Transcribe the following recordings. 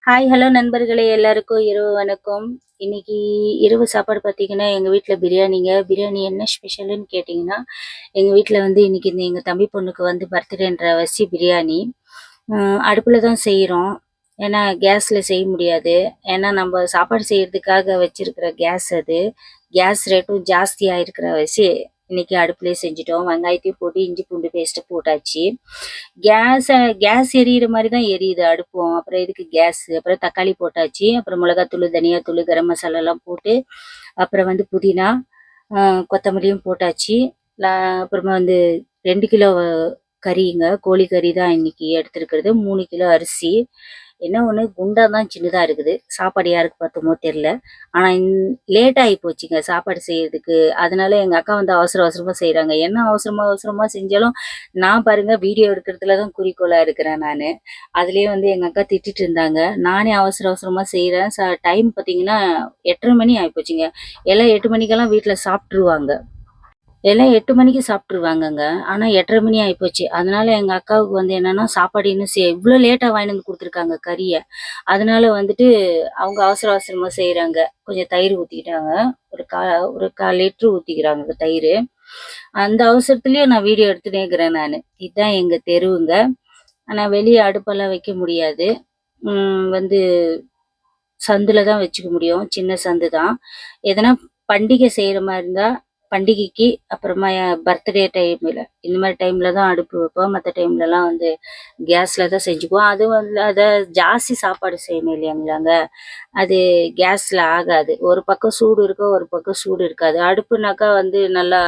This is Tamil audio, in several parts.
ஹாய் ஹலோ நண்பர்களே, எல்லாருக்கும் இரவு வணக்கம். இன்னைக்கு இரவு சாப்பாடு பார்த்தீங்கன்னா, எங்கள் வீட்டில் பிரியாணிங்க. பிரியாணி என்ன ஸ்பெஷலுன்னு கேட்டிங்கன்னா, எங்கள் வீட்டில் வந்து இன்னைக்கு எங்கள் தம்பி பொண்ணுக்கு வந்து பர்த்டேன்ற வச்சு பிரியாணி அடுப்பில் தான் செய்கிறோம். ஏன்னா கேஸில் செய்ய முடியாது. ஏன்னா நம்ம சாப்பாடு செய்கிறதுக்காக வச்சிருக்கிற கேஸ் அது. கேஸ் ரேட்டும் ஜாஸ்தியாக இருக்கிற வச்சு இன்னைக்கு அடுப்புலேயே செஞ்சுட்டோம். வெங்காயத்தையும் போட்டு இஞ்சி பூண்டு பேஸ்ட்டு போட்டாச்சு. கேஸ் எரியிற மாதிரி தான் எரியுது அடுப்பும். அப்புறம் இதுக்கு கேஸ், அப்புறம் தக்காளி போட்டாச்சு. அப்புறம் மிளகாத்தூள், தனியாத்தூள், கரம் மசாலாலாம் போட்டு, அப்புறம் வந்து புதினா, கொத்தமல்லியும் போட்டாச்சு. அப்புறமா வந்து 2 கிலோ கறிங்க, கோழி கறி தான் இன்னைக்கு எடுத்துருக்கிறது. 3 கிலோ அரிசி. என்ன ஒன்று, குண்டா தான் சின்னதாக இருக்குது. சாப்பாடு யாருக்கு பார்த்தோமோ தெரில. ஆனால் லேட் ஆகி போச்சுங்க சாப்பாடு செய்யறதுக்கு. அதனால எங்கள் அக்கா வந்து அவசர அவசரமாக செய்கிறாங்க. என்ன அவசரமாக அவசரமாக செஞ்சாலும் நான் பாருங்க வீடியோ எடுக்கிறதுல தான் குறிக்கோளாக இருக்கிறேன் நான். அதுலேயே வந்து எங்கள் அக்கா திட்டிட்டு இருந்தாங்க. நானே அவசர அவசரமாக செய்கிறேன். டைம் பார்த்தீங்கன்னா 8:30 மணி ஆகிப்போச்சுங்க. எல்லாம் 8 மணிக்கெல்லாம் வீட்டில் சாப்பிட்ருவாங்க. எல்லாம் 8 மணிக்கு சாப்பிட்ருவாங்கங்க. ஆனா 8:30 மணி ஆயிப்போச்சு. அதனால எங்க அக்காவுக்கு வந்து என்னன்னா, சாப்பாடு இன்னும் இவ்ளோ லேட்டா வாங்கிட்டு வந்து குடுத்துருக்காங்க கறிய. அதனால வந்துட்டு அவங்க அவசர அவசரமா செய்றாங்க. கொஞ்சம் தயிர் ஊத்திக்கிட்டாங்க. ஒரு கா ஒரு 1/4 லிட்டர் ஊத்திக்கிறாங்க தயிரு. அந்த அவசரத்துலயும் நான் வீடியோ எடுத்துன்னே இருக்கிறேன் நானு. இதான் எங்க தெருவுங்க. ஆனா வெளிய அடுப்பெல்லாம் வைக்க முடியாது. வந்து சந்துல தான் வச்சுக்க முடியும். சின்ன சந்து தான். எதனா பண்டிகை செய்ற மாரி இருந்தா, பண்டிகைக்கு அப்புறமா பர்த்டே டைம்ல இந்த மாரி டைம்ல தான் அடுப்பு வைப்போம். மத்த டைம்லலாம் வந்து கேஸ்ல தான் செஞ்சுக்குவோம். அதுவும் வந்து ஜாஸ்தி சாப்பாடு செய்யணும் இல்லையாங்களாங்க. அது கேஸ்ல ஆகாது. ஒரு பக்கம் சூடு இருக்கும், ஒரு பக்கம் சூடு இருக்காது. அடுப்புனாக்கா வந்து நல்லா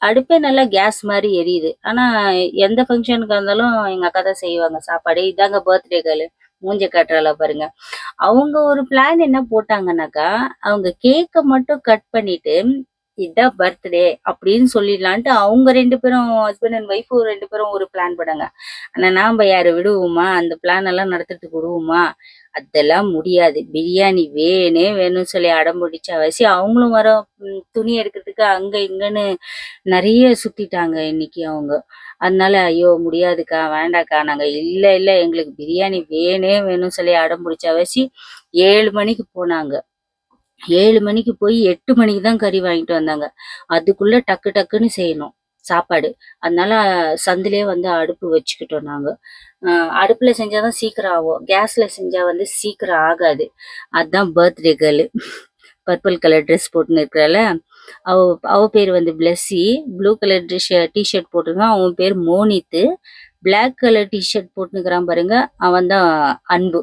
அடுப்பே நல்லா கேஸ் மாரி எரியுது. ஆனா எந்த ஃபங்ஷனுக்கா இருந்தாலும் எங்க அக்கா தான் செய்வாங்க சாப்பாடு. இதாங்க பர்த்டே கேர்ளு. மூஞ்ச காட்டுறாளா பாருங்க. அவங்க ஒரு பிளான் என்ன போட்டாங்கன்னாக்கா, அவங்க கேக்க மட்டும் கட் பண்ணிட்டு, இதான் பர்த்டே அப்படின்னு சொல்லிடலான்ட்டு அவங்க 2 பேரும் ஹஸ்பண்ட் அண்ட் ஒய்ஃப் 2 பேரும் ஒரு பிளான் பண்ணாங்க. ஆனா நாம யார விடுவோமா? அந்த பிளான் எல்லாம் நடத்துறதுக்கு விடுவோமா? அதெல்லாம் முடியாது. பிரியாணி வேணே வேணும்னு சொல்லி அடம் பிடிச்ச அவங்களும் வர துணி எடுக்கிறதுக்கு அங்க இங்கன்னு நெறைய சுத்திட்டாங்க இன்னைக்கு அவங்க. அதனால ஐயோ! முடியாதுக்கா, வேண்டாக்கா. நாங்க இல்ல இல்ல எங்களுக்கு பிரியாணி வேணே வேணும்னு சொல்லி அடம் பிடிச்ச 7 மணிக்கு போனாங்க. 7 மணிக்கு போய் 8 மணிக்கு தான் கறி வாங்கிட்டு வந்தாங்க. அதுக்குள்ள டக்கு டக்குன்னு செய்யணும் சாப்பாடு. அதனால சந்துலயே வந்து அடுப்பு வச்சுக்கிட்டோம் நாங்க. அ அடுப்புல செஞ்சா தான் சீக்கிரம் ஆகும். கேஸ்ல செஞ்சா வந்து சீக்கிரம் ஆகாது. அதான் birthday girl. Purple colour dress போட்டுன்னு இருக்கிறாள, அவ அவ பேரு வந்து Blessy. Blue colour T shirt போட்டிருக்கான். அவன் பேர் மோனித்து. பிளாக் கலர் டீ ஷர்ட் போட்டுன்னுக்கிறான் பாருங்க, அவன் தான் அன்பு.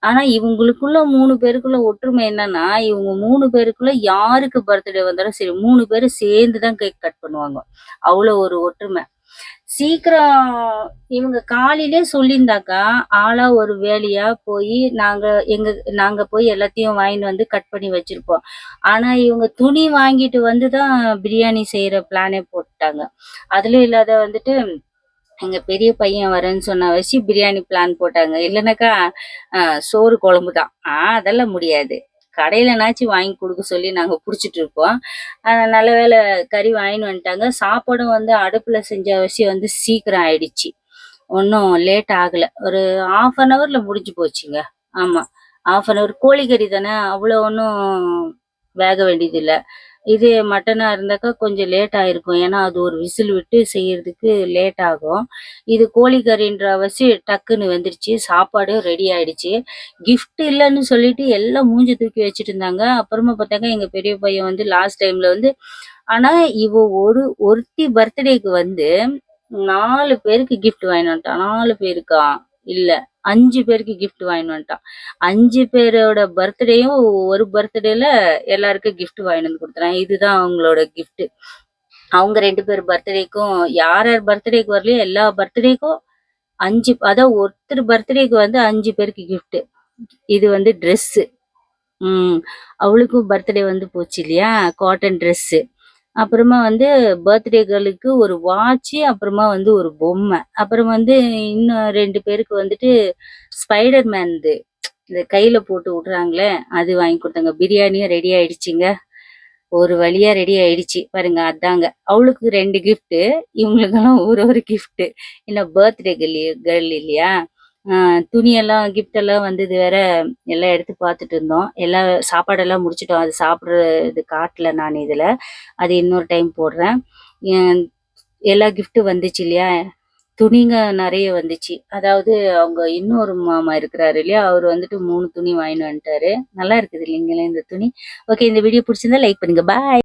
ஆனா இவங்களுக்குள்ள 3 பேருக்குள்ள ஒற்றுமை என்னன்னா, இவங்க 3 பேருக்குள்ள யாருக்கு பர்த்டே வந்தாலும் சரி 3 பேரும் சேர்ந்து தான் கேக் கட் பண்ணுவாங்க. அவ்வளோ ஒரு ஒற்றுமை. சீக்கிரம் இவங்க காலையிலே சொல்லியிருந்தாக்கா, ஆளா ஒரு வேலையா போயி நாங்க போய் எல்லாத்தையும் வாங்கின்னு வந்து கட் பண்ணி வச்சிருப்போம். ஆனா இவங்க துணி வாங்கிட்டு வந்து தான் பிரியாணி செய்ற பிளானே போட்டாங்க. அதுலயும் இல்லாத வந்துட்டு எங்க பெரிய பையன் வரேன்னு சொன்ன பிரியாணி பிளான் போட்டாங்க. இல்லனாக்கா சோறு குழம்பு தான். அதெல்லாம் முடியாது. கடையிலனாச்சும் வாங்கி குடுக்க சொல்லி நாங்க புடிச்சிட்டு இருப்போம். நல்ல வேளை கறி வாங்கின்னு வந்துட்டாங்க. சாப்பாடும் வந்து அடுப்புல செஞ்ச வந்து சீக்கிரம் ஆயிடுச்சு. ஒண்ணும் லேட் ஆகல. ஒரு 1/2 அன் ஹவர்ல முடிஞ்சு போச்சுங்க. ஆமா. 1/2 அன் ஹவர் கோழிக்கறி தானே, அவ்வளோ ஒண்ணும் வேக வேண்டியதில்ல. இது மட்டனா இருந்தாக்கா கொஞ்சம் லேட் ஆயிருக்கும். ஏன்னா, அது ஒரு விசில் விட்டு செய்யறதுக்கு லேட் ஆகும். இது கோழிக்கறின்றவாசி டக்குன்னு வெந்துருச்சு. சாப்பாடும் ரெடி ஆயிடுச்சு. கிஃப்ட் இல்லன்னு சொல்லிட்டு எல்லாம் மூஞ்ச தூக்கி வச்சுட்டு இருந்தாங்க. அப்புறமா பார்த்தாக்கா, எங்க பெரிய பையன் வந்து லாஸ்ட் டைம்ல வந்து ஆனா இவ ஒருத்தி பர்த்டேக்கு வந்து 4 பேருக்கு கிஃப்ட் வாங்கின்னு வந்துட்டான். 4 பேருக்கா? இல்ல. 5 பேருக்கு கிஃப்ட் வாங்கின்னு வந்துட்டான். 5 பேரோட பர்த்டேயும் ஒரு பர்த்டேல எல்லாருக்கும் கிஃப்ட் வாங்கிட்டு வந்து குடுத்துறான். இதுதான் அவங்களோட கிஃப்ட். அவங்க 2 பேர் பர்த்டேக்கும் யார் யார் பர்த்டேக்கு வரலையோ எல்லா பர்த்டேக்கும் 5 அதான் ஒருத்தர் பர்த்டேக்கு வந்து 5 பேருக்கு கிஃப்ட். இது வந்து ட்ரெஸ்ஸு. ம். அவளுக்கும் பர்த்டே வந்து போச்சு இல்லையா? Cotton dress. அப்புறமா வந்து பர்த்டே கேர்ளுக்கு ஒரு வாட்ச்சு, அப்புறமா வந்து ஒரு பொம்மை. அப்புறம் வந்து இன்னும் 2 பேருக்கு வந்துட்டு ஸ்பைடர் மேன்து இந்த கையில போட்டு விடுறாங்களே, அது வாங்கி குடுத்தாங்க. பிரியாணியும் ரெடி ஆயிடுச்சுங்க. ஒரு வழியா ரெடி ஆயிடுச்சு. பாருங்க அதாங்க. அவளுக்கு 2 கிஃப்ட்டு, இவங்களுக்கெல்லாம் ஒரு ஒரு கிஃப்ட்டு. என்ன பர்த்டே கேர்ள் இல்லையா? துணியெல்லாம் கிஃப்ட் எல்லாம் வந்தது வேற எல்லாம் எடுத்து பார்த்துட்டு இருந்தோம். எல்லாம் சாப்பாடெல்லாம் முடிச்சிட்டோம். அது சாப்பிடுறது காட்டல நான் இதுல. அது இன்னொரு டைம் போடுறேன். என் எல்லா கிஃப்ட் வந்துச்சு இல்லையா? துணிங்க நெறைய வந்துச்சு. அதாவது அவங்க இன்னொரு மாமா இருக்கிறாரு இல்லையா? அவரு வந்துட்டு 3 துணி வாங்கின்னு வந்துட்டாரு. நல்லா இருக்குது இல்லைங்களா இந்த துணி? ஓகே, இந்த வீடியோ புடிச்சிருந்தா லைக் பண்ணுங்க. பாய்.